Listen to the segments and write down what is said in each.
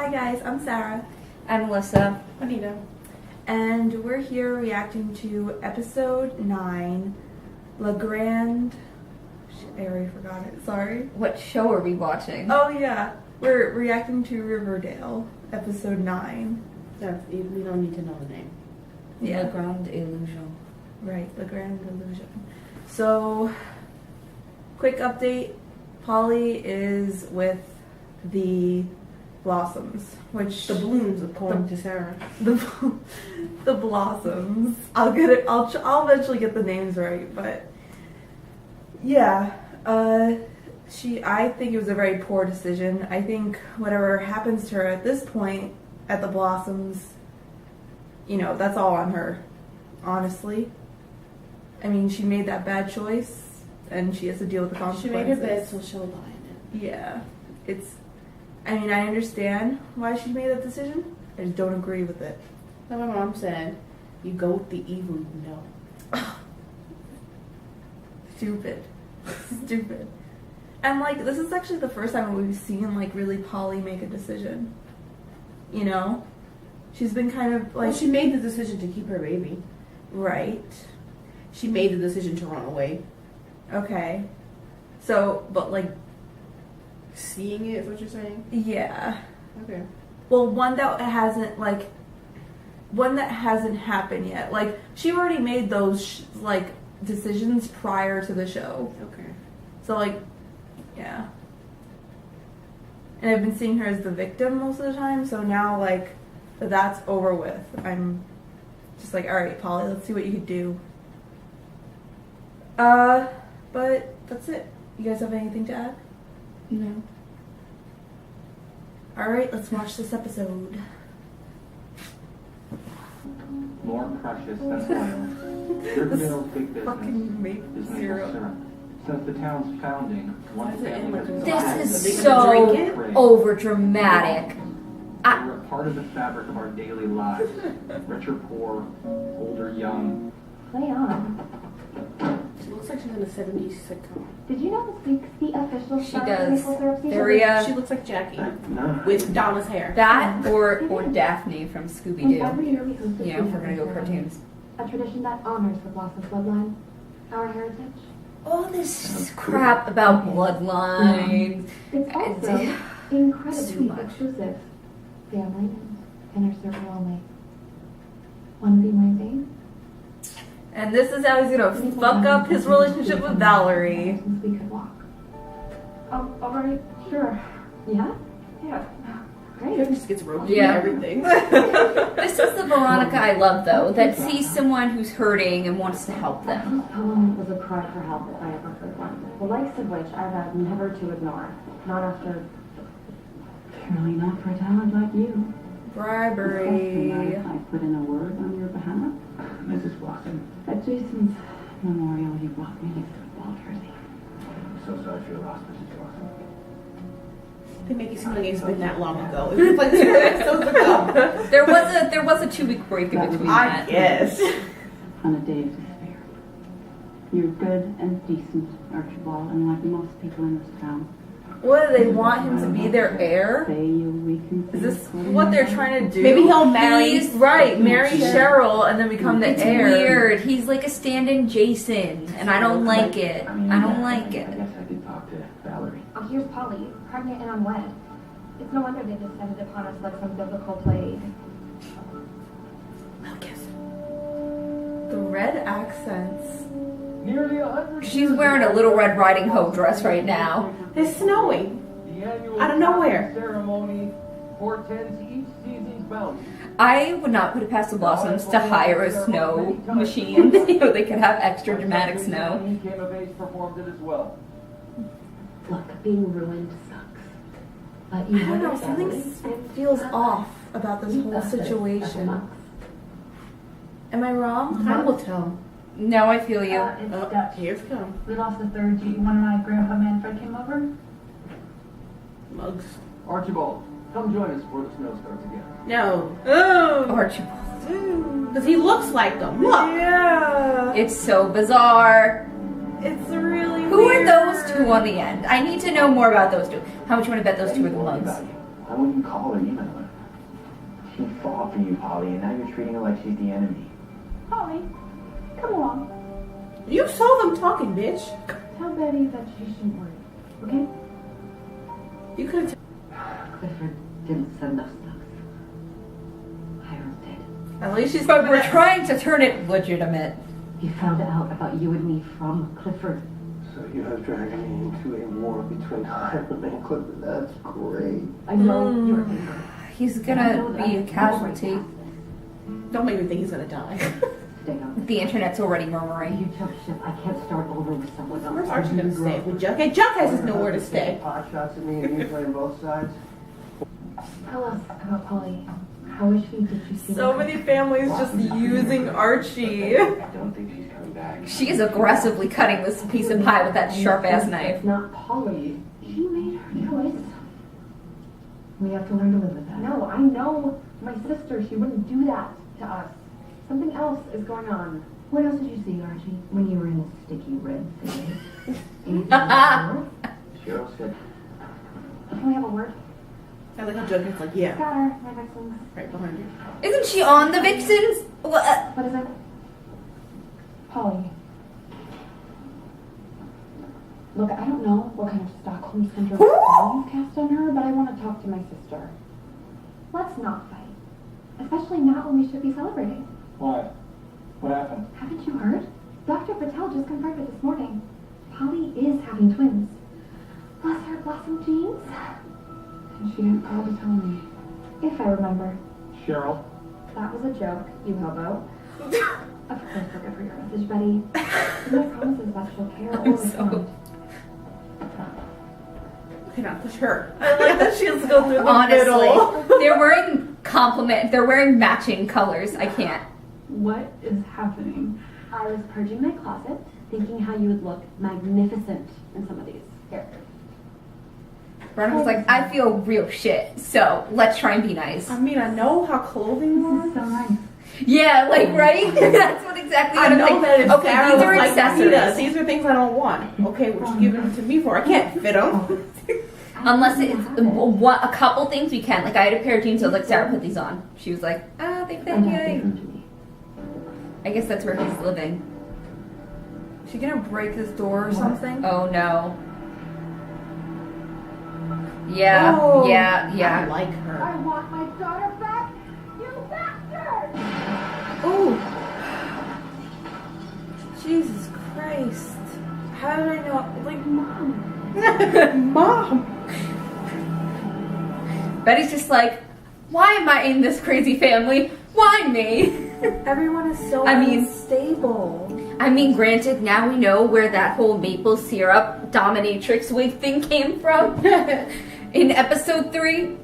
Hi guys, I'm Sarah. I'm Melissa. Anita. And we're here reacting to episode 9, La Grande. I already forgot it, sorry. What show are we watching? Oh yeah, we're reacting to Riverdale, episode 9. We don't need to know the name. Yeah. La Grande Illusion. Right, La Grande Illusion. So, quick update. Polly is with the Blossoms, which... The Blooms, according to Sarah. The Blossoms. I'll get it. I'll eventually get the names right, but yeah. I think it was a very poor decision. I think whatever happens to her at this point at the Blossoms, you know, that's all on her. Honestly, I mean, she made that bad choice, and she has to deal with the consequences. She made her bed, so she'll lie in it. Yeah, I mean, I understand why she made that decision. I just don't agree with it. Like my mom said, you go with the evil you know. Stupid. Stupid. And, like, this is actually the first time we've seen, like, really Polly make a decision. You know? She's been kind of, like... Well, she made the decision to keep her baby. Right. She made the decision to run away. Okay. So, but, like... Seeing it is what you're saying? Yeah. Okay. Well, one that hasn't happened yet. Like, she already made those, decisions prior to the show. Okay. So, like, yeah. And I've been seeing her as the victim most of the time, so now, like, that's over with. I'm just like, alright, Polly, let's see what you can do. But that's it. You guys have anything to add? No. Alright, let's watch this episode. More precious than oil. Riverdale's big business Fucking maple is maple syrup. syrup. Since the town's founding, one family has This They is gonna so drink it? over dramatic. We're a part of the fabric of our daily lives. Rich or poor, old or young. Play on. She looks like she's in a 70s sitcom. Did you know this week's the official She start does. of maple syrup season? Very, She looks like Jackie No. with Donna's hair. that or Daphne from And Scooby-Doo. every year we host a You know, if we're season gonna go ceremony, cartoons. a tradition that honors the Blossom bloodline, our heritage. All this crap about bloodlines. It's also It's too incredibly much. exclusive. Family and inner circle only. Want to be my babe? And this is how he's gonna fuck up his relationship with Valerie. Since we could walk. Oh, alright, sure. Yeah? Yeah. He Great. just gets roped Yeah. and everything. This is the Veronica I love, though, that sees someone who's hurting and wants to help them. This poem was a cry for help if I ever heard one. The likes of which I vowed never to ignore. Not after... Surely not for a talent like you. Bribery. I put in a word on your behalf. Mrs. Blossom, At Jason's memorial, you bought me a football jersey. I'm so sorry for your loss, Mrs. Blossom. They make it seem like it's been that long ago. It was like 2 episodes ago. There was a 2-week break in between that. Yes. On a day of despair. You're good and decent, Archibald, and like most people in this town. What, do they want him to be their heir? Say you'll reconsider. Is this what they're trying to do? Maybe he'll marry. He's- Right, marry Cheryl and then become the It's heir. weird. He's like a stand-in Jason, and I don't like it. I don't like I it. guess I could talk to Valerie. Oh, here's Polly, pregnant and unwed. It's no wonder they descended upon us like some biblical plague. The red accents. Nearly 100 She's wearing a Little Red Riding Hood dress right now. It's snowing. The annual Out of nowhere. ceremony portends each season's bounty. I would not put it past the Blossoms to hire a snow machine. You know, they could have extra dramatic snow. Came of age performed it as well. Look, being ruined sucks. But you I don't know, have something family. feels off about this whole situation. Am I wrong? Time will tell. No, I feel you. It's Oh, Dutch. here's come. We lost a third G one night Grandpa Manfred came over. Mugs. Archibald, come join us before the snow starts again. No. Oh, Archibald. Because he looks like them. Look. yeah. It's so bizarre. It's really Who weird. are those two on the end? I need to know more about those two. How much you want to bet those two are the mugs? I wouldn't call her, email her. She fought for you, Polly, and now you're treating her like she's the enemy. Polly, come along. You saw them talking, bitch. Tell Betty that she shouldn't worry, okay? You could have. Clifford didn't send us stuff. Hiram did. At least she's. But we're trying to turn it legitimate. He found out about you and me from Clifford. So you have dragged me into a war between Hiram and Clifford. That's great. I know you're angry. He's gonna be a casualty. Don't make me think he's gonna die. Stay on. The internet's already If murmuring. you jump ship, I can't start over with someone else. Where's Archie gonna stay? With Jughead? Jughead has nowhere to stay. Pot shots at me and you playing both sides. Tell us about Polly. How is she? Did you see So her? many families just using Archie. I don't think she's coming back. She is aggressively cutting this piece of pie with that sharp-ass knife. It's not Polly. She made her choice. We have to learn to live with that. No, I know my sister. She wouldn't do that to us. Something else is going on. What else did you see, Archie, when you were in the sticky red thing? Anything more? Cheryl said, Can we have a word? I like how Jughead's like, yeah, Got her, my vixens. right behind you. Isn't she on the Vixens? What? What is it? Polly. Look, I don't know what kind of Stockholm syndrome spell you've cast on her, but I want to talk to my sister. Let's not fight. Especially not when we should be celebrating. why? What happened? Haven't you heard? Dr. Patel just confirmed it this morning. Polly is having twins. Bless her blossom genes. And she didn't call to tell me. If I remember. Cheryl? That was a joke, you hobo. Of course we'll give her your message, Betty. No promises that she'll care or respond. You cannot push her. I like that she has to go through the Honestly, middle. they're wearing they're wearing matching colors. I can't. What is happening? I was purging my closet, thinking how you would look magnificent in some of these. Here. Veronica's like, I feel real shit, so let's try and be nice. I mean, I know how clothing This is was. so nice. Yeah, like, right? That's what exactly what I I'm know like. that if Okay, Sarah these are was like, accessories. Rita, these are things I don't want. Okay, what you giving them to me for? I can't fit them. Unless it's a couple things we can. Like, I had a pair of jeans, so I was like, Sarah, put these on. She was like, they fit And yay. them to me. I guess that's where he's living. She gonna break his door or something? Oh, no. Yeah, Oh. yeah, I yeah. like her. I want my daughter back, you bastard! Oh! Jesus Christ. How did I know? Like, Mom. Mom. Betty's just like, why am I in this crazy family? Why me? everyone is so I mean- unstable. I mean, granted, now we know where that whole maple syrup dominatrix wig thing came from. In episode 3,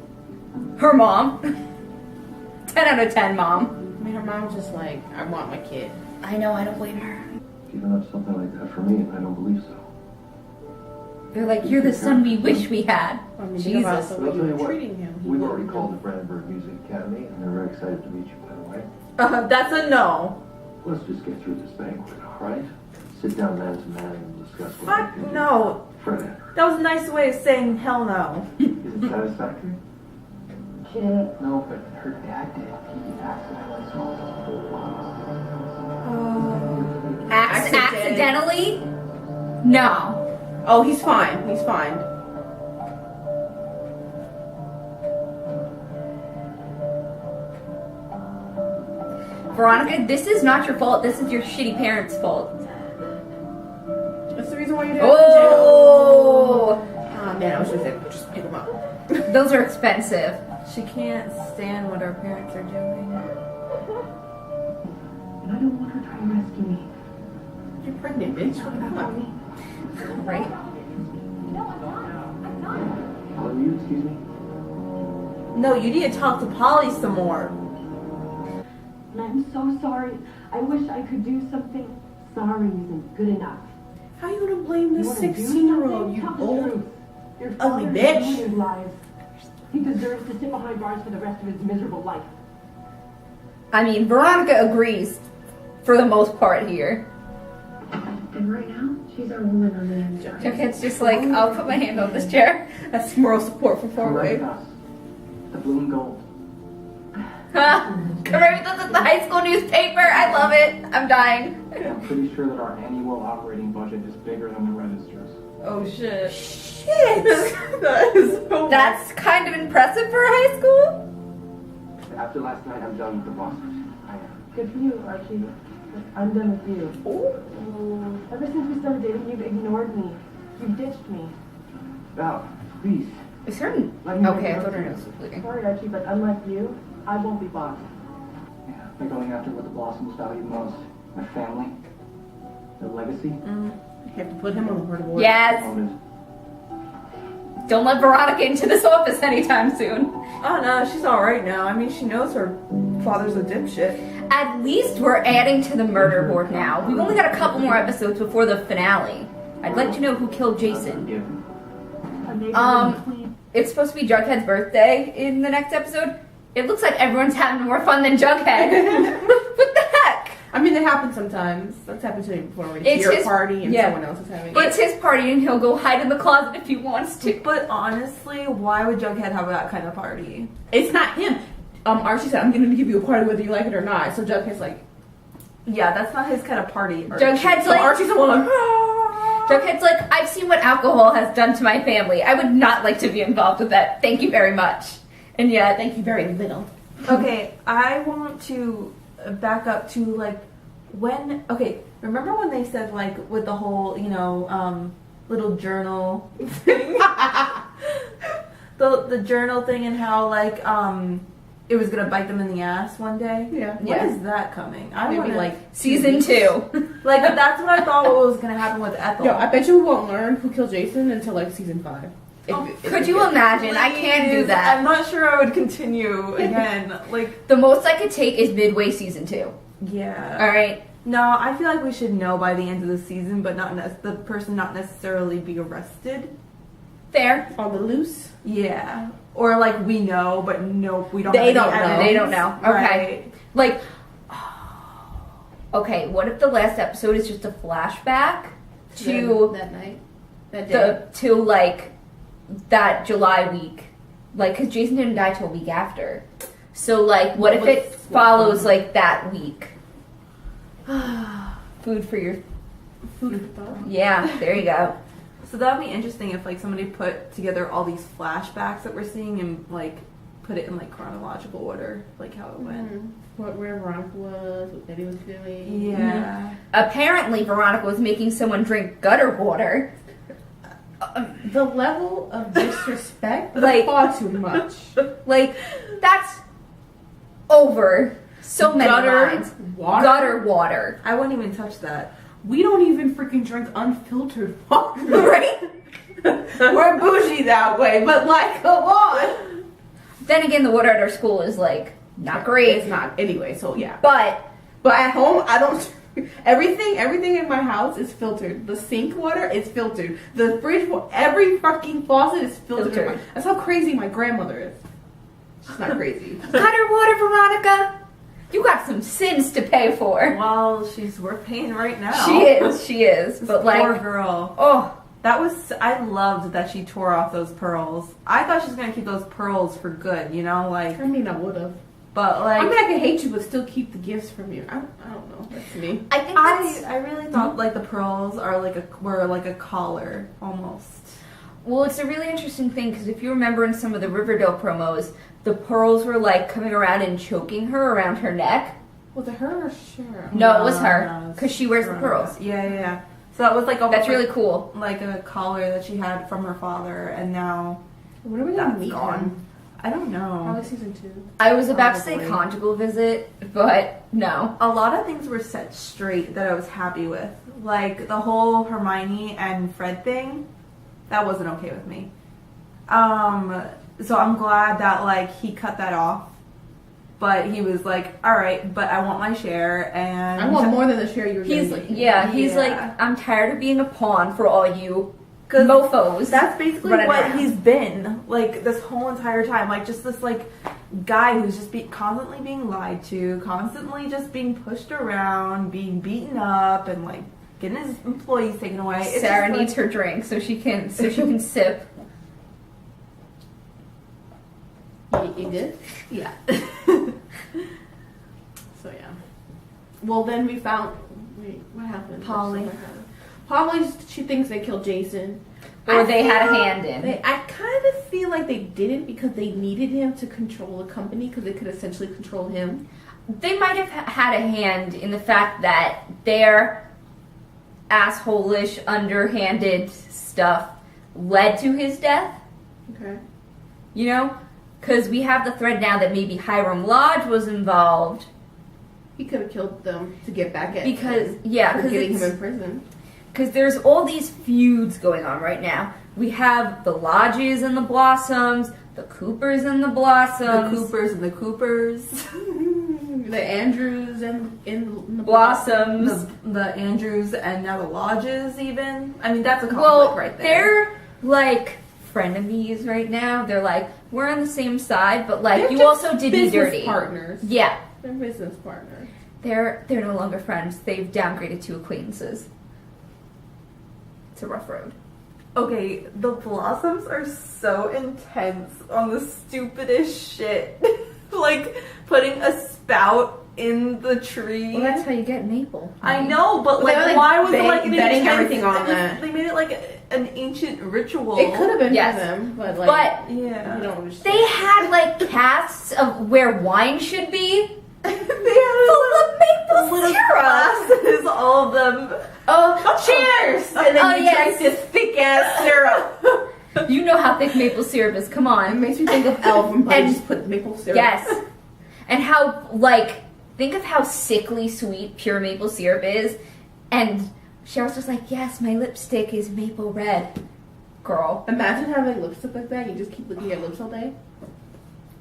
her mom. 10 out of 10, mom. I mean, her mom's just like, I want my kid. I know, I don't blame her. Giving up something like that for me, and I don't believe so. They're like, you're the son we wish we had. I mean, think about Jesus. the way I'll tell you you were what, treating him. He We've wouldn't already know. called the Brandenburg Music Academy, and they're very excited to meet you, by the way. That's a no. Let's just get through this banquet, all right? Sit down man to man and discuss what we Fuck can do. no. Fred, That was a nice way of saying hell no. is it satisfactory? She didn't. No, but her dad did. He accidentally smoked a whole lot. Accidentally? No. Oh, he's fine. He's fine. Veronica, this is not your fault. This is your shitty parents' fault. That's the reason why your dad Oh! went to jail. Ah, man, I was just like, just pick him up. Those are expensive. She can't stand what her parents are doing. And I don't want her trying to rescue me. You're pregnant, bitch. Come on. Right? All you, excuse me? No, you need to talk to Polly some more. And I'm so sorry. I wish I could do something. Sorry isn't good enough. How you gonna blame You this wanna do 16-year-old, you something? Tell the old truth. Your ugly father bitch. ruined his lives. He deserves to sit behind bars for the rest of his miserable life. I mean, Veronica agrees for the most part here. And right now, she's our woman on the inside. Jughead's just like, I'll put my hand on this chair. That's moral support for Come right four-way. with us. The blue and gold. Remember this is the high school newspaper? I love it. I'm dying. I'm pretty sure that our annual operating budget is bigger than the registers. Oh shit. Shit. That is so That's kind of impressive for high school. After last night, I'm done with the bosses. I am. Good for you, Archie. I'm done with you. Oh. Ever since we started dating, you've ignored me. You've ditched me. Val, please. Is her... Let me Okay, I make thought her it up nose to was bleeding. Sorry, Archie, but unlike you, I won't be bossed. Yeah, they're going after what the Blossoms value most. Their family. Their legacy. You have to put him on the board of order. Yes. Motive. Don't let Veronica into this office anytime soon. Oh no, she's alright now. I mean, she knows her father's a dipshit. At least we're adding to the murder board now. We've only got a couple more episodes before the finale. I'd like to know who killed Jason. Forgiven. It's supposed to be Jughead's birthday in the next episode. It looks like everyone's having more fun than Jughead. What the heck? I mean, it happens sometimes. That's happened to me before. When It's it's your his- party and yeah. someone else is having It's his party and he'll go hide in the closet if he wants to. But honestly, why would Jughead have that kind of party? It's not him. Archie said, I'm going to give you a party whether you like it or not. So Jughead's like... Yeah, that's not his kind of party. Jughead's So like, Archie's the one like... Jughead's like, I've seen what alcohol has done to my family. I would not like to be involved with that. Thank you very much. And yeah, Thank you very little. Okay, I want to back up to like when. Okay, remember when they said like with the whole little journal thing, the journal thing, and how like it was gonna bite them in the ass one day. Yeah. When Yeah. is that coming? I Maybe wanna, like season 2. like that's what I thought was gonna happen with Ethel. Yo, I bet you we won't learn who killed Jason until like season 5. Could you imagine? I can't do Please, that. I'm not sure I would continue again. Like, The most I could take is midway season 2. yeah. Alright? No, I feel like we should know by the end of the season, but the person not necessarily be arrested. Fair. On the loose. Yeah. Or like we know, but nope, we don't. They have don't any know. evidence. They don't know. Okay. Right. Like, okay, what if the last episode is just a flashback to that night. That day. that July week? Like, because Jason didn't die till a week after. So, like, what if it follows, like, that week? Food for your... Food for thought. Yeah, there you go. So that would be interesting if like somebody put together all these flashbacks that we're seeing and like put it in like chronological order, like how it went. Where Veronica was, what Betty was doing. Yeah. Apparently, Veronica was making someone drink gutter water. The level of disrespect Like- is far too much. Like, that's over so many lines. water. Gutter water. I wouldn't even touch that. We don't even freaking drink unfiltered water. Right? We're bougie that way, but like, come on. Then again, the water at our school is, like, not great. It's not anyway, so yeah. But But at home, I don't. Everything in my house is filtered. The sink water is filtered. The fridge, every fucking faucet is filtered. Filtered. That's how crazy my grandmother is. She's not crazy. gutter water, Veronica, you got some sins to pay for. Well, she's worth paying right now. She is. This But, poor like, girl. oh, That was, I loved that she tore off those pearls. I thought she was gonna keep those pearls for good, you know, like, I mean, I would have. but like, I mean, I can hate you, but still keep the gifts from you. I don't know. That's me. I think that's... I really thought like the pearls were like a collar almost. Well, it's a really interesting thing, because if you remember in some of the Riverdale promos, the pearls were, like, coming around and choking her around her neck. Was it her or Cheryl? No, it was No, her, it's because she wears the Veronica. pearls. Yeah. So that was like almost That's really cool. like a collar that she had from her father, and now When are we gonna that's meet gone. him? I don't know. Probably season 2. I was about to say Probably. conjugal visit, but no. A lot of things were set straight that I was happy with, like the whole Hermione and Fred thing. That wasn't okay with me. So I'm glad that like he cut that off. But he was like, all right, but I want my share, and I want more than the share you were He's getting. he's Yeah. like, I'm tired of being a pawn for all you 'Cause mofos. That's basically running what around. he's been like this whole entire time. Like just this like guy who's just constantly being lied to, constantly just being pushed around, being beaten up, and like getting his employees taken away. It's Sarah just, needs her drink so she can sip. You did? Yeah. So yeah. Well, then we found. Wait, what happened? Polly. Polly, she thinks they killed Jason. Or they had a hand in. I kind of feel like they didn't because they needed him to control the company because they could essentially control him. They might have had a hand in the fact that their asshole-ish, underhanded stuff led to his death. Okay. You know? Because we have the thread now that maybe Hiram Lodge was involved. He could have killed them to get back at Because, him yeah, for because getting him in prison. Because there's all these feuds going on right now. We have the Lodges and the Blossoms, the Coopers and the Blossoms. The Coopers and the Coopers. The Andrews and the Blossoms. The Andrews and now the Lodges even. I mean, that's a conflict Well, right there. they're like frenemies right now. They're like, we're on the same side, but like, They're you just also did me business dirty. partners. Yeah. They're business partners. They're no longer friends. They've downgraded to acquaintances. It's a rough road. Okay, the Blossoms are so intense on the stupidest shit. Like putting a spout in the tree. Well, that's how you get maple. I know, but Well, they like, were, like, why was it like an betting intense- everything on that. They made it like an ancient ritual. It could have been Yes. for them, but like, But Yeah. you don't understand. they had like casts of where wine should be. They had full of maple little syrup. glasses, all of them. Oh, Cheers! And then Oh, you yes. drink this thick ass syrup. you know how thick maple syrup is. Come It on. makes me think of Elf, but And- just put maple syrup. Yes. And how, like, think of how sickly sweet pure maple syrup is. And Cheryl's just like, yes, my lipstick is maple red. Girl. Imagine having lipstick like that. You just keep looking at your lips all day.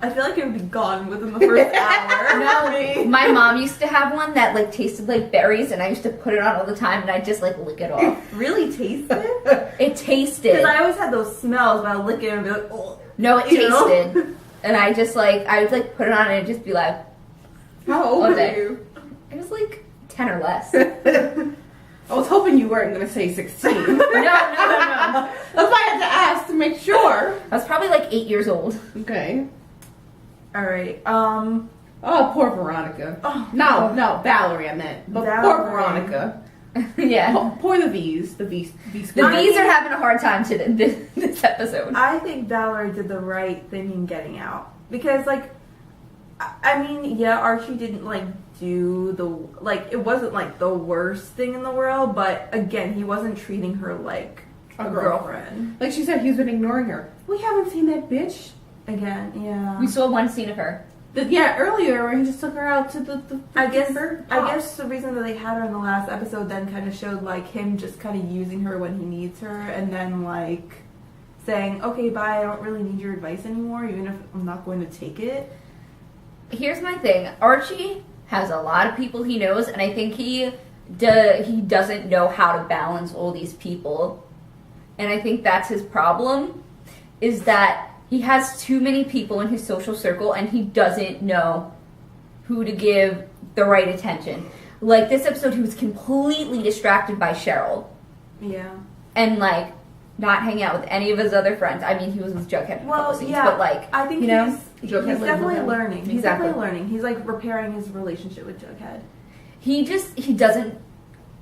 I feel like it would be gone within the first hour. No, my mom used to have one that, like, tasted like berries, and I used to put it on all the time, and I'd just, like, lick it off. Really taste it? It tasted. Because I always had those smells, but I would lick it and be like, oh. No, it You know? tasted. And I just, like, I would, like, put it on, and it'd just be like, How old All are day. you? it was, like, 10 or less. I was hoping you weren't going to say 16. No. That's why I had to ask to make sure. I was probably, like, 8 years old. Okay. Alright, Oh, poor Veronica. oh, No, Valerie I meant. But poor Valerie. Veronica. Yeah. Poor the V's. The V's. The squad. bees are having a hard time to this episode. I think Valerie did the right thing in getting out. Because, like, I mean, yeah, Archie didn't, like, do the, like, it wasn't, like, the worst thing in the world, but, again, he wasn't treating her like a girlfriend. Like she said, he's been ignoring her. We haven't seen that bitch. Again, yeah. We saw one scene of her. Yeah, earlier where he just took her out to the I guess pops. the reason that they had her in the last episode then kind of showed like him just kind of using her when he needs her, and then like saying, "Okay, bye. I don't really need your advice anymore, even if I'm not going to take it." Here's my thing. Archie has a lot of people he knows, and I think he doesn't know how to balance all these people. And I think that's his problem, is that he has too many people in his social circle, and he doesn't know who to give the right attention. Like, this episode, he was completely distracted by Cheryl. Yeah. And, like, not hanging out with any of his other friends. I mean, he was with Jughead for a couple scenes, yeah. but, like, I think you know? he's Jughead lived definitely with him. learning. He's Exactly. definitely learning. He's like repairing his relationship with Jughead. He doesn't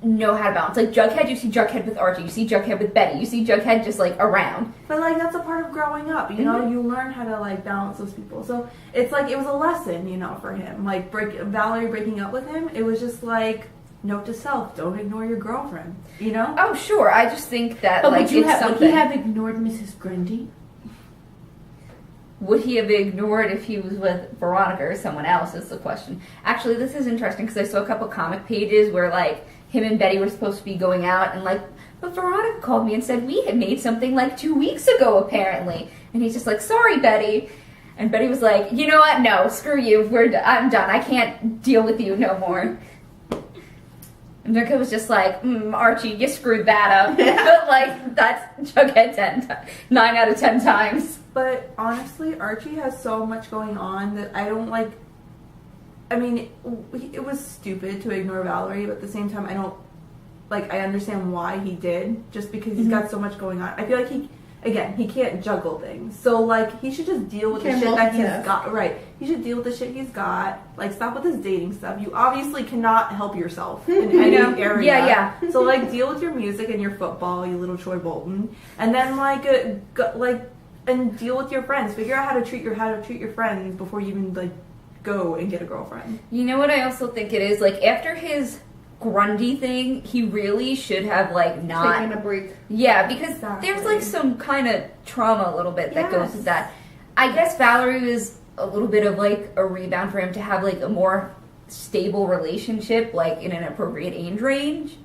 know how to balance. Like, Jughead, you see Jughead with Archie, you see Jughead with Betty, you see Jughead just, like, around. But like that's a part of growing up, you know. You learn how to like balance those people. So it's like it was a lesson, you know, for him. Like Valerie breaking up with him, it was just like note to self: don't ignore your girlfriend. You know. Oh, sure. I just think that, But like, would it's would something. he have ignored Mrs. Grundy? Would he have ignored if he was with Veronica or someone else is the question. Actually, this is interesting because I saw a couple comic pages where, like, him and Betty were supposed to be going out, and, like, but Veronica called me and said we had made something, like, 2 weeks ago, apparently. And he's just like, sorry, Betty. And Betty was like, you know what? No, screw you. I'm done. I can't deal with you no more. And Jughead was just like, Archie, you screwed that up. But, like, that's Jughead 9 out of 10 times. But honestly, Archie has so much going on that I don't like. I mean, it was stupid to ignore Valerie, but at the same time, I don't like. I understand why he did, just because he's got so much going on. I feel like again, he can't juggle things. So, like, he should just deal with the Can't shit that he's multitask. got. Right. He should deal with the shit he's got. Like, stop with his dating stuff. You obviously cannot help yourself in any area. Yeah. So, like, deal with your music and your football, you little Troy Bolton. And then, like, and deal with your friends. Figure out how to treat your friends before you even, like, go and get a girlfriend. You know what I also think it is? Like, after his Grundy thing, he really should have, like, not... Taking a break. Yeah, because Exactly. there's, like, some kind of trauma a little bit that goes Yes. with that. I guess Valerie was a little bit of, like, a rebound for him to have, like, a more stable relationship, like, in an appropriate age range.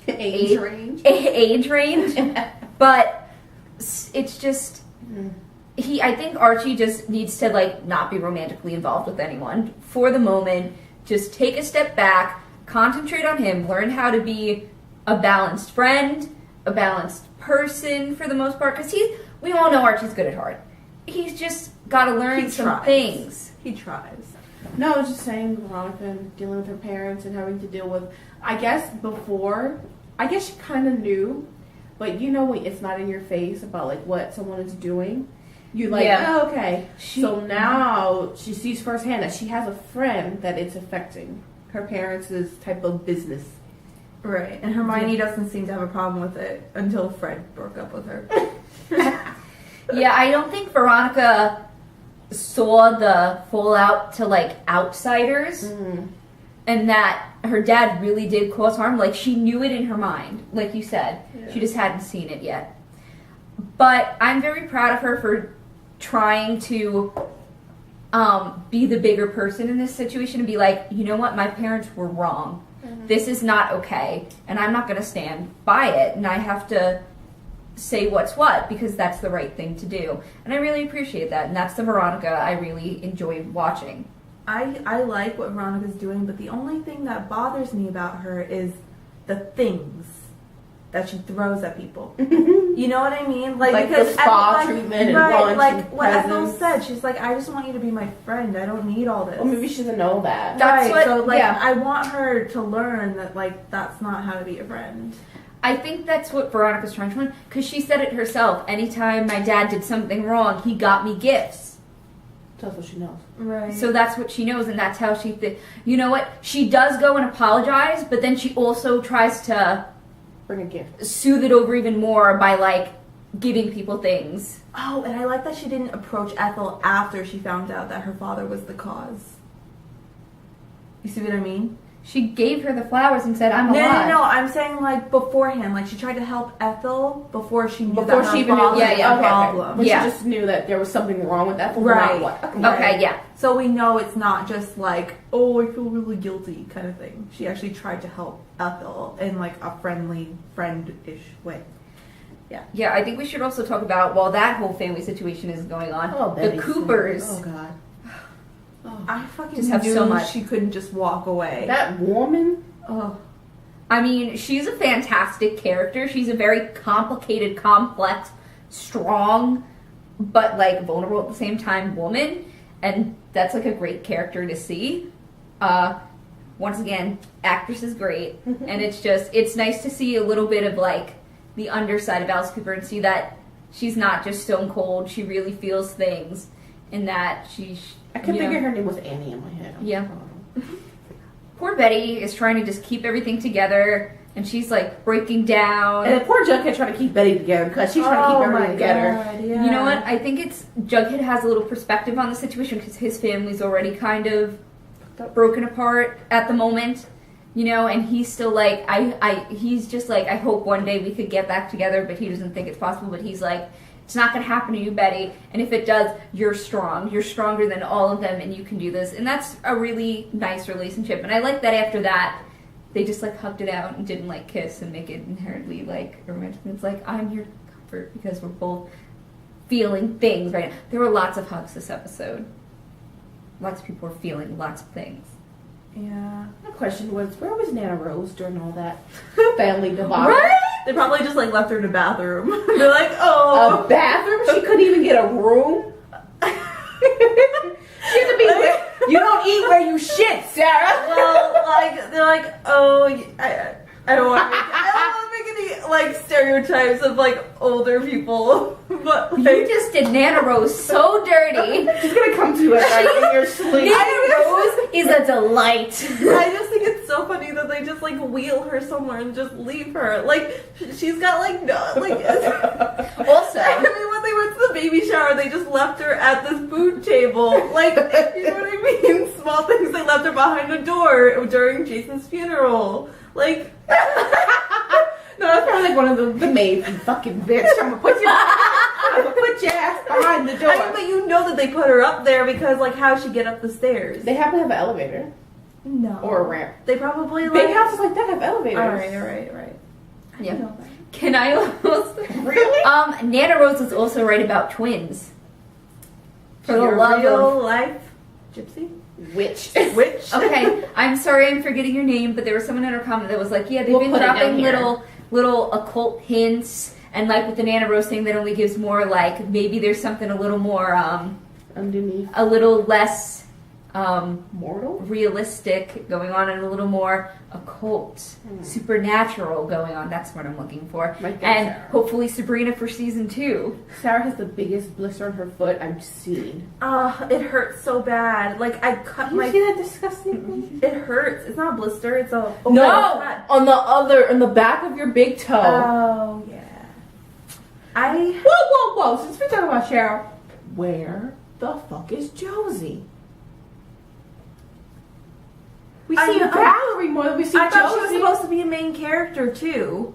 Age range. Age range. But it's just... I think Archie just needs to, like, not be romantically involved with anyone. For the moment, just take a step back, concentrate on him, learn how to be a balanced friend, a balanced person for the most part. Because we all know Archie's good at heart. He's just got to learn He some tries. things. He tries. No, I was just saying Veronica dealing with her parents and having to deal with, I guess she kind of knew, but you know when it's not in your face about like what someone is doing, you like, Yeah. oh, okay. So now she sees firsthand that she has a friend that it's affecting her parents' type of business. Right. And Hermione doesn't seem to have a problem with it until Fred broke up with her. Yeah, I don't think Veronica saw the fallout to, like, outsiders. And that her dad really did cause harm. Like, she knew it in her mind, like you said. Yeah. She just hadn't seen it yet. But I'm very proud of her for trying to be the bigger person in this situation and be like, you know what, my parents were wrong. This is not okay, and I'm not going to stand by it, and I have to say what's what, because that's the right thing to do. And I really appreciate that, and that's the Veronica I really enjoyed watching. I like what Veronica's doing, but the only thing that bothers me about her is the things that she throws at people. You know what I mean? Like the spa treatment and lunch like and what Ethel presents. said. She's like, I just want you to be my friend. I don't need all this. Well, maybe she doesn't know that. That's right. what- So like, yeah. I want her to learn that like that's not how to be a friend. I think that's what Veronica's trying to learn, because she said it herself. Anytime my dad did something wrong, he got me gifts. That's what she knows. Right. So that's what she knows, and that's how she you know what? She does go and apologize, but then she also tries to Bring a gift. soothe it over even more by, like, giving people things. Oh, and I like that she didn't approach Ethel after she found out that her father was the cause. You see what I mean? She gave her the flowers and said, I'm No, alive. no, I'm saying like beforehand. Like she tried to help Ethel before she knew Before that she her even knew, father yeah, was yeah, a okay, problem. But Yeah. she just knew that there was something wrong with that. Right. Not what. Okay, yeah. So we know it's not just like, oh, I feel really guilty kind of thing. She actually tried to help Ethel in like a friendly, friend-ish way. Yeah, I think we should also talk about, while that whole family situation is going on, Oh, the Betty. Coopers. Oh God. I fucking Just have knew so much. she couldn't just walk away. That woman. Oh, I mean, she's a fantastic character. She's a very complicated, complex, strong, but, like, vulnerable at the same time woman. And that's, like, a great character to see. Once again, actress is great. And it's nice to see a little bit of, like, the underside of Alice Cooper and see that she's not just stone cold. She really feels things. And that I could you know, figure her name was Annie in my head. Yeah. Poor Betty is trying to just keep everything together, and she's like breaking down. And then poor Jughead trying to keep Betty together because she's trying to keep everything together. God, yeah. You know what? I think it's Jughead has a little perspective on the situation because his family's already kind of broken apart at the moment, you know, and he's still like, he's just like, I hope one day we could get back together, but he doesn't think it's possible. But he's like, it's not going to happen to you, Betty. And if it does, you're strong. You're stronger than all of them, and you can do this. And that's a really nice relationship. And I like that after that, they just, like, hugged it out and didn't, like, kiss and make it inherently, like, romantic. It's like, I'm your comfort because we're both feeling things right now. There were lots of hugs this episode. Lots of people were feeling lots of things. Yeah. My question was, where was Nana Rose during all that family debacle? Right? They probably just like left her in a bathroom. They're like, oh. A bathroom? She couldn't even get a room? She had to be where, you don't eat where you shit, Sarah. Well, like they're like, oh, I don't want to make any. like stereotypes of like older people, but You like just did Nana Rose so dirty. She's gonna come to you at night in your sleep. Nana Rose is a delight. I just think it's so funny that they just like wheel her somewhere and just leave her. Like she's got like no like. Also, I mean, when they went to the baby shower, they just left her at this food table. Like, you know what I mean? Small things. They left her behind a door during Jason's funeral. Like, No, that's probably like one of the maids. You fucking bitch. I'm gonna put your ass behind the door. I mean, but you know that they put her up there because, like, how'd she get up the stairs? They happen to have an elevator No. or a ramp. They probably like. Big houses like that have elevators. Alright. yeah. know that. Can I also? Really? Nana Rose is also right about twins. For the Your love real of. life gypsy? Which? Witch? Okay, I'm sorry I'm forgetting your name, but there was someone in her comment that was like, yeah, they've We'll been put it down dropping here. little occult hints, and like with the Nana Rose thing, that only gives more like maybe there's something a little more Underneath. a little less Mortal? realistic going on and a little more occult, supernatural going on. That's what I'm looking for. My God, And Sarah. hopefully Sabrina for season 2. Sarah has the biggest blister on her foot I've seen. It hurts so bad. Like, I cut You my. see that disgusting thing? It hurts. It's not a blister. It's a. No! On the back of your big toe. Oh, yeah. Whoa! Since we're talking about Cheryl, where the fuck is Josie? We I see know. Valerie more than we see I thought she was Josie. supposed to be a main character too.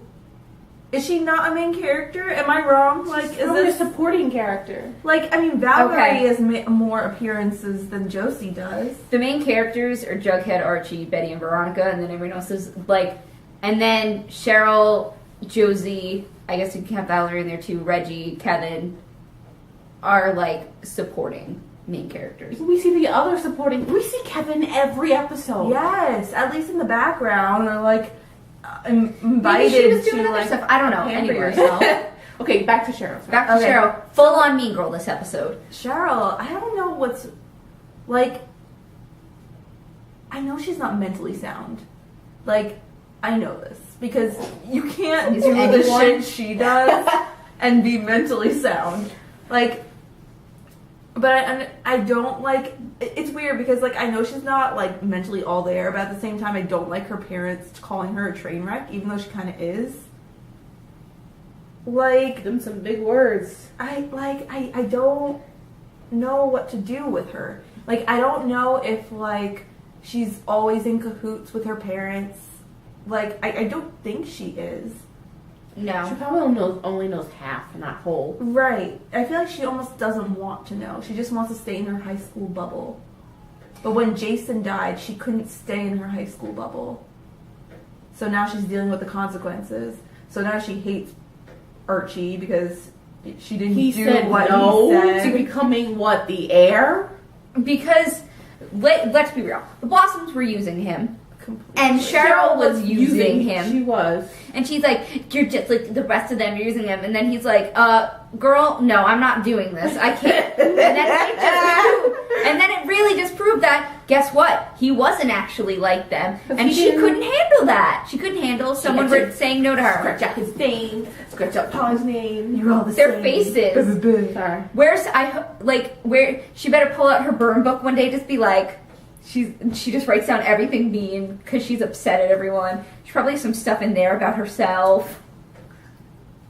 Is she not a main character? Am I wrong? Like, is Probably a this supporting character. like? I mean, Valerie Okay. has more appearances than Josie does. The main characters are Jughead, Archie, Betty, and Veronica, and then everyone else is like, and then Cheryl, Josie, I guess you can have Valerie in there too, Reggie, Kevin, are like supporting main characters. We see the other supporting. We see Kevin every episode. Yes, at least in the background, or like invited Maybe she was doing to other like stuff. I don't know. pamper Anyway, yourself. Okay, back to Cheryl. back to Okay. Cheryl. Full on Mean Girl this episode. Cheryl, I don't know what's like. I know she's not mentally sound. Like, I know this because you can't Is do the anyone? shit she does and be mentally sound. Like, but I don't like. It's weird because like I know she's not like mentally all there, but at the same time I don't like her parents calling her a train wreck, even though she kind of is. Like, Them some big words. I don't know what to do with her. Like, I don't know if like she's always in cahoots with her parents. Like, I don't think she is. She No. probably only knows half, not whole. Right. I feel like she almost doesn't want to know. She just wants to stay in her high school bubble. But when Jason died, she couldn't stay in her high school bubble. So now she's dealing with the consequences. So now she hates Archie because she didn't He do said what no he said. to becoming what, the heir? Because let's be real, the Blossoms were using him, Completely. and Cheryl was using She him, was. and she's like, "You're just like the rest of them. You're using them." And then he's like, girl, no, I'm not doing this. I can't." And then it really just proved that. Guess what? He wasn't actually like them, and he she didn't- couldn't handle that. She couldn't handle someone had to saying no to her. Scratch out his name, scratch out Polly's name. You're all the Their same. faces. Sorry. Where she better pull out her burn book one day, just be like, she just writes down everything mean because she's upset at everyone. She probably has some stuff in there about herself.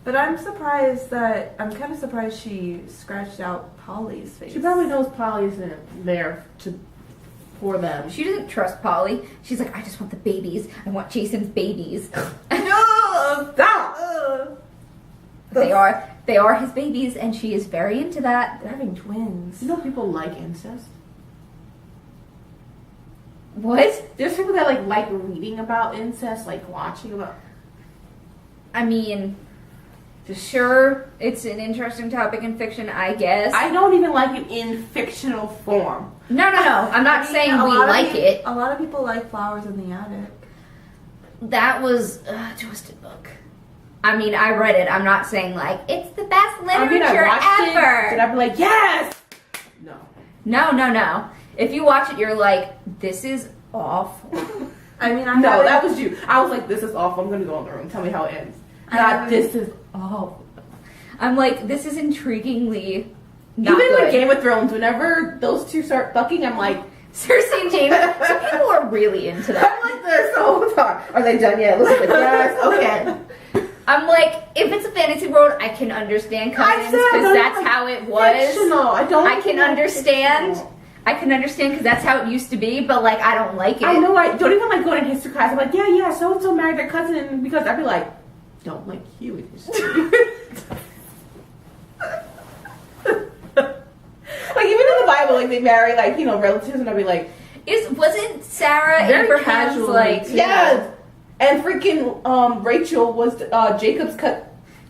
But I'm kind of surprised she scratched out Polly's face. She probably knows Polly isn't there for them. She doesn't trust Polly. She's like, I just want the babies. I want Jason's babies. No! Stop! They are his babies, and she is very into that. They're having twins. You know people like incest? What? There's people that like reading about incest, like watching about. I mean, sure, it's an interesting topic in fiction, I guess. I don't even like it in fictional form. No. I'm not saying a we lot of like it. A lot of people like Flowers in the Attic. That was a twisted book. I mean, I read it. I'm not saying like it's the best literature I watched ever. it. Did I be like, yes? No. No. If you watch it, you're like, this is awful. I mean, No, that was you. I was like, this is awful. I'm gonna go in the room. Tell me how it ends. God, this is I'm like, this is intriguingly not even good. with Game of Thrones. Whenever those two start fucking, I'm like, Cersei and Jaime. Some people are really into that. I'm like this the whole time. Are they done yet? Elizabeth, yes, okay. I'm like, if it's a fantasy world, I can understand cousins because that's how it was. Fictional. I can understand. I can understand because that's how it used to be, but like, I don't like it. I know. I don't even like going in history class. I'm like, yeah, so and so married their cousin because I'd be like, don't like you in history. Like even in the Bible, like they marry like relatives, and I'd be like, wasn't Sarah very Abraham's casual, like yes, and freaking Rachel was Jacob's cut.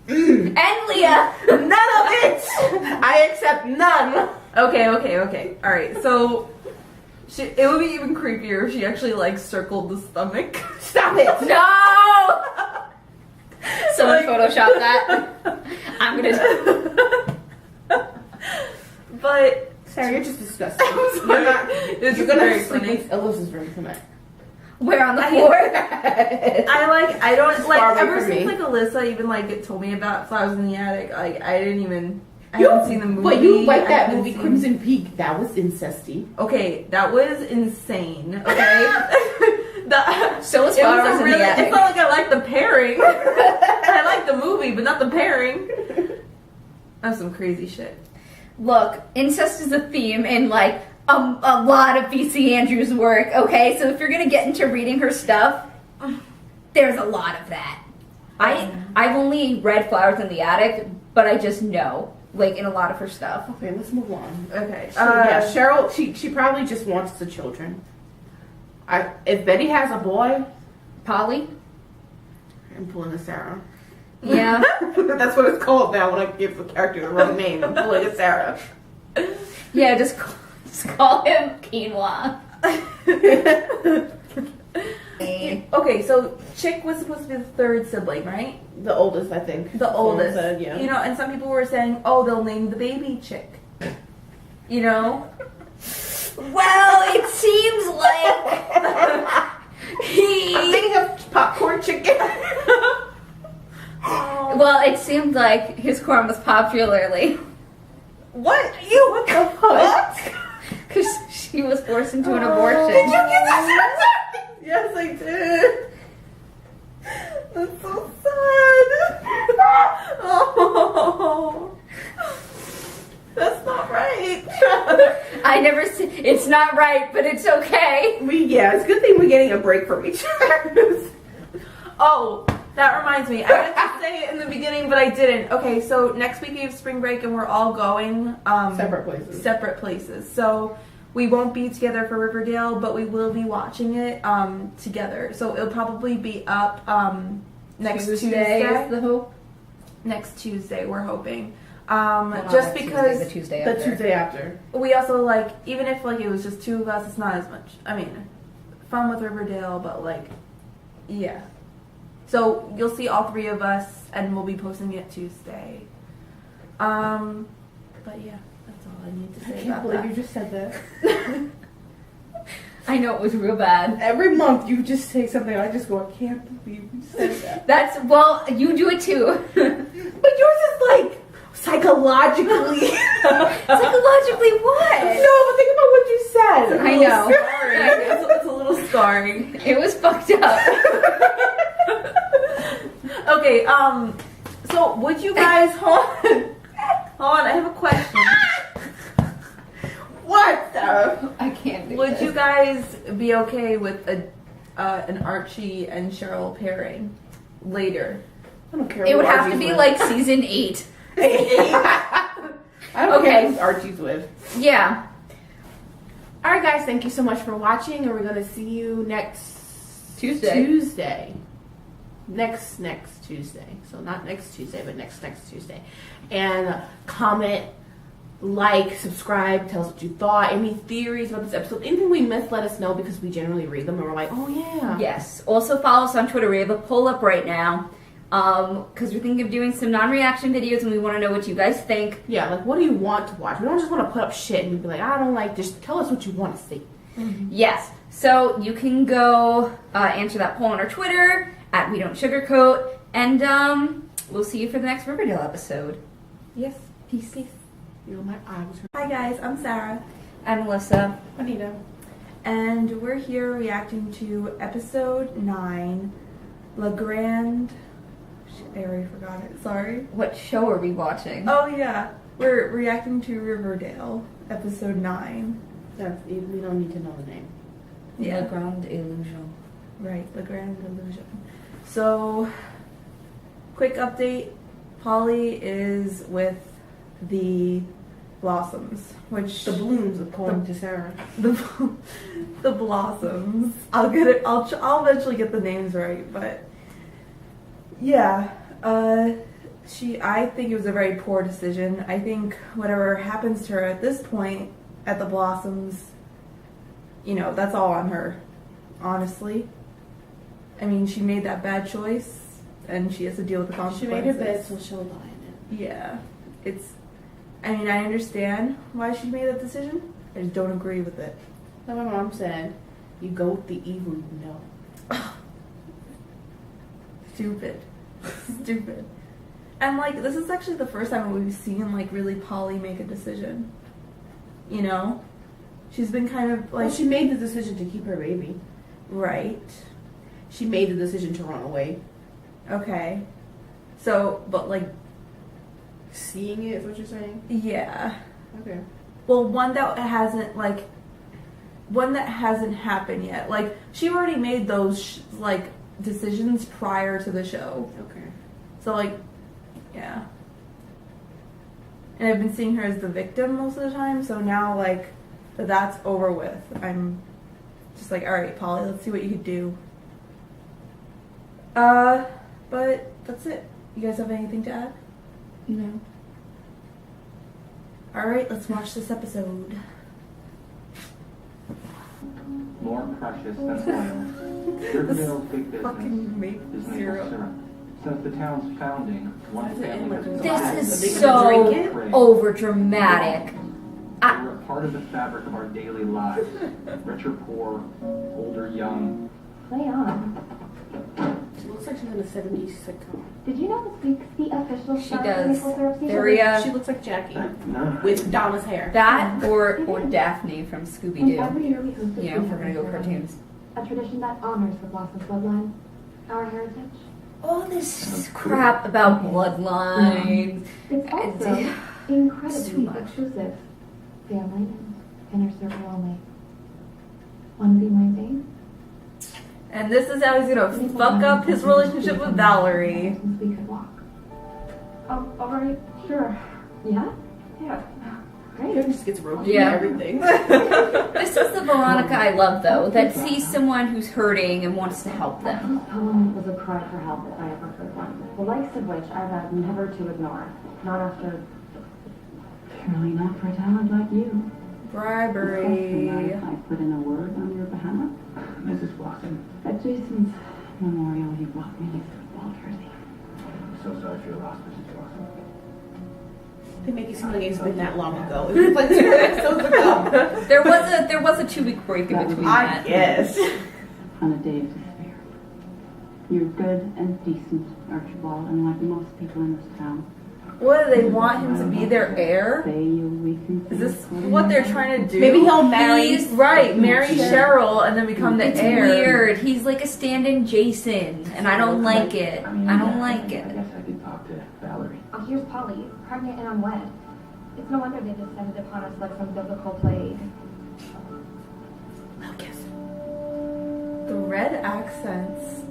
and Leah? None of it. I accept none. Okay. All right. So it would be even creepier if she actually like circled the stomach. Stop it. No. Someone Photoshop that. I'm gonna. But Sarah, you're just disgusting. I'm sorry. You're gonna have to sleep in Elizabeth's room tonight. Where on the floor? I don't like far away ever from since me. like Alyssa even like told me about Flowers in the Attic. Like I haven't seen the movie. But you like I that haven't movie seen- Crimson Peak? That was incesty. Okay, that was insane. Okay. So was It Flowers was in really, the Attic. it's not like I like the pairing. I like the movie, but not the pairing. That's some crazy shit. Look, incest is a theme in like a lot of BC Andrews' work. Okay, so if you're gonna get into reading her stuff, there's a lot of that. I've only read Flowers in the Attic, but I just know like in a lot of her stuff. Okay, let's move on. Okay. So, yeah, Cheryl. She probably just wants the children. If Betty has a boy, Polly. I'm pulling a Sarah. Yeah. That's what it's called now when I give the character the wrong name. I'm pulling a Sarah. Yeah, just call him Quinoa. Okay, so Chick was supposed to be the third sibling, right? The oldest, I think. The oldest. Someone said, yeah. You know, and some people were saying, oh, they'll name the baby Chick. You know? Well, it seems like I'm thinking of popcorn chicken. Well, it seemed like his corn was popularly What? What the fuck? because she was forced into an abortion. Did you get that? Yes, I did. That's so sad. Oh. That's not right. I never see. It's not right, but it's okay. It's a good thing we're getting a break from each other. Oh, that reminds me. I meant to say it in the beginning, but I didn't. Okay, so next week we have spring break and we're all going separate places. So we won't be together for Riverdale, but we will be watching it together. So it'll probably be up next Tuesday. is the hope. Next Tuesday, we're hoping. Well, not just next because Tuesday, the Tuesday The after. Tuesday after. we also like, even if like it was just two of us, it's not as much. I mean, fun with Riverdale, but like, yeah. So you'll see all three of us, and we'll be posting it Tuesday. But yeah, that's all I need to I say can't about believe that. you just said that. I know it was real bad. Every month you just say something, I just go, I can't believe you said that. That's well, you do it too. But yours is like psychologically. Psychologically, what? No, but think about what you said. I know. It's a little scarring. It was fucked up. Okay, so would you guys hold on, I have a question. What the? I can't do Would this. you guys be okay with an Archie and Cheryl pairing later? I don't care. It who would have to Archie's be with. like season 8. I don't Okay. care who Archie's with. Yeah. Alright guys, thank you so much for watching, and we're gonna see you next Tuesday. Next Tuesday. So not next Tuesday, but next Tuesday. And comment, like, subscribe, tell us what you thought, any theories about this episode, anything we missed, let us know, because we generally read them and we're like, oh yeah. Yes. Also follow us on Twitter. We have a poll up right now. Because we're thinking of doing some non-reaction videos and we want to know what you guys think. Yeah, like what do you want to watch? We don't just want to put up shit and be like, I don't like, just tell us what you want to see. Yes. So you can go answer that poll on our Twitter at We Don't Sugarcoat. And we'll see you for the next Riverdale episode. Yes. Peace. You know, my eye was hurt. Hi guys, I'm Sarah. I'm Melissa. Anita. And we're here reacting to episode 9, La Grande. Shit, I already forgot it, sorry. What show are we watching? Oh yeah, we're reacting to Riverdale, episode 9. We don't need to know the name. Yeah. La Grande Illusion. Right, La Grande Illusion. So, quick update. Polly is with the Blossoms, which The Blooms, according to Sarah. the Blossoms. I'll get it. I'll eventually get the names right, but yeah. I think it was a very poor decision. I think whatever happens to her at this point at the Blossoms, you know, that's all on her. Honestly, I mean, she made that bad choice, and she has to deal with the She consequences. made her bed, so she'll lie in it. Yeah, I mean, I understand why she made that decision. I just don't agree with it. Like my mom said, you go with the evil you know. Stupid. Stupid. And, like, this is actually the first time we've seen, like, really Polly make a decision. You know? She's been kind of, like... Well, she made the decision to keep her baby. Right. She made the decision to run away. Okay. So, but, like... Seeing it is what you're saying? Yeah. Okay. Well, one that hasn't happened yet. Like, she already made those, decisions prior to the show. Okay. So, like, yeah. And I've been seeing her as the victim most of the time, so now, like, that's over with. I'm just like, alright, Polly, let's see what you can do. But that's it. You guys have anything to add? No. Alright, let's watch this episode. More precious than oil. Riverdale's big business Fucking maple is maple syrup. syrup. Since the town's founding, one Why is it in family like has a- decided This that is they so drink it? over dramatic. We're a part of the fabric of our daily lives. Rich or poor, old or young. Play on. She looks like she's in a 70s sitcom. Did you know this week's the official She start of the does. maple syrup season? Very, She looks like Jackie No. with Donna's hair. That or Daphne from And Scooby-Doo. every year we host a You know, if we're feast gonna go ceremony, cartoons. A tradition that honors the Blossom bloodline, our heritage. All this crap about bloodlines. It's also It's too incredibly much. exclusive. Family and inner circle only. Want to be my babe? And this is how he's gonna fuck up his relationship with Valerie. Since we could walk. Oh, alright, sure. Yeah? Yeah. He Great. just gets roped Yeah. and everything. This is the Veronica I love, though, that sees someone who's hurting and wants to help them. This poem was a cry for help if I ever heard one. The likes of which I vowed never to ignore. Not after... Surely not for a talent like you. Bribery. If I put in a word on your behalf. Mrs. Blossom, At Jason's memorial, he brought me his football jersey. I'm so sorry for your loss, Mrs. Blossom. They make it seem like it's been that long ago. It was like 2 episodes ago. There was a 2-week break in between that. guess. On a day of despair. You're good and decent, Archibald, unlike most people in this town. What, do they want him to be their heir? Say you'll reconsider. Is this what they're trying to do? Maybe he'll marry. He's- Right, marry Cheryl and then become the It's heir. weird. He's like a stand-in Jason, and I don't like it. I don't like I it. guess I could talk to Valerie. Oh, here's Polly, pregnant and unwed. It's no wonder they descended upon us like some biblical plague. The red accents.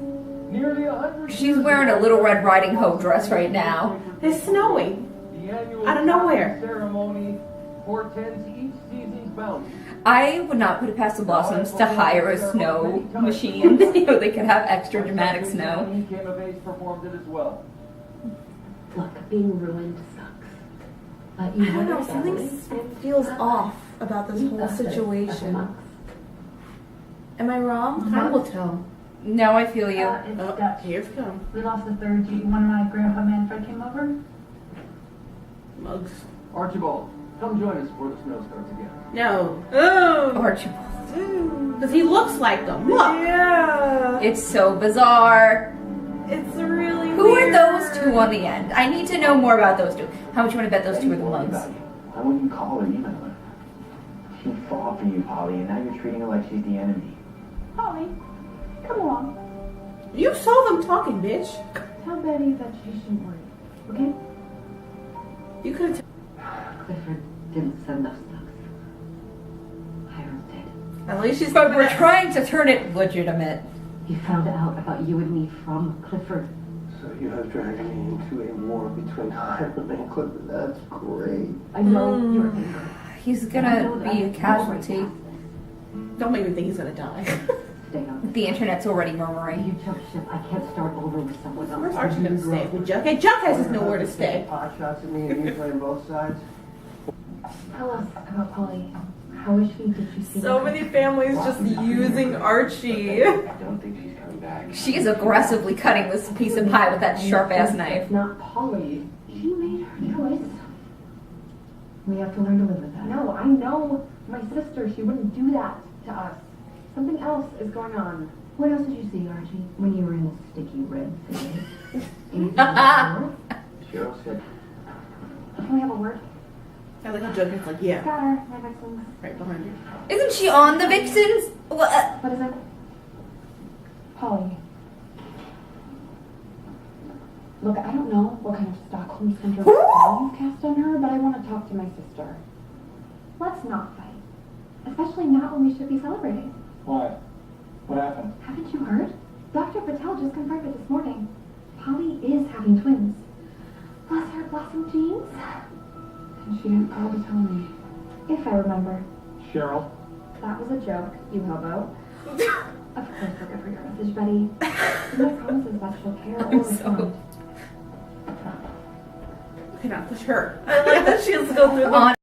Nearly 100 She's wearing a Little Red Riding Hood dress right now. It's snowing. The annual Out of nowhere. ceremony portends each season's bounty. I would not put it past the Blossoms to hire a snow machine. You know, they could have extra dramatic snow. Came of age performed it as well. Look, being ruined sucks. But you I don't know, know something feels off about this whole situation. Am I wrong? Time will tell. No, I feel you. It's Oh, Dutch. here's come. We lost the third G when my grandpa Manfred came over. Mugs. Archibald, come join us before the snow starts again. No. Oh! Archibald. Because he looks like them. Look. Yeah! It's so bizarre. It's really Who Who are those two on the end? I need to know more about those two. How much you want to bet those two are the mugs? Why wouldn't you call her, email her? She fought for you, Polly, and now you're treating her like she's the enemy. Polly, come along. You saw them talking, bitch. Tell Betty that she shouldn't worry, okay? You could have. Clifford didn't send those thugs. Hiram did. At least she's. But we're trying to turn it legitimate. He found out about you and me from Clifford. So you have dragged me into a war between Hiram and Clifford. That's great. I know you're angry. He's gonna be a casualty. Don't make me think he's gonna die. Stay on. The internet's already If murmuring. you jump ship, I can't start over with someone Where's else. Archie gonna stay? With Jughead? Jughead has nowhere to stay. Pot shots at me and you playing both sides. Tell us about Polly. How is she? Did she see So her? many families just using Archie. I don't think she's coming back. She is aggressively cutting this piece of pie with that sharp ass knife. It's not Polly. She made her choice. We have to learn to live with that. No, I know my sister. She wouldn't do that to us. Something else is going on. What else did you see, Archie, when you were in the sticky red phase? Anything else? Cheryl said, Can we have a word? I like how Jughead's like, yeah, Got her. My vixens. right behind you. Isn't she on the Vixens? What? What is it? Polly. Look, I don't know what kind of Stockholm syndrome spell you've cast on her, but I want to talk to my sister. Let's not fight. Especially not when we should be celebrating. why? What happened? Haven't you heard? Dr. Patel just confirmed it this morning. Polly is having twins. Bless her blossom genes. And she didn't call to tell me. If I remember. Cheryl? That was a joke, you hobo. Of course we'll give her your message, Betty. No promises that she'll care or respond. You cannot push her. I like that she has to go through the On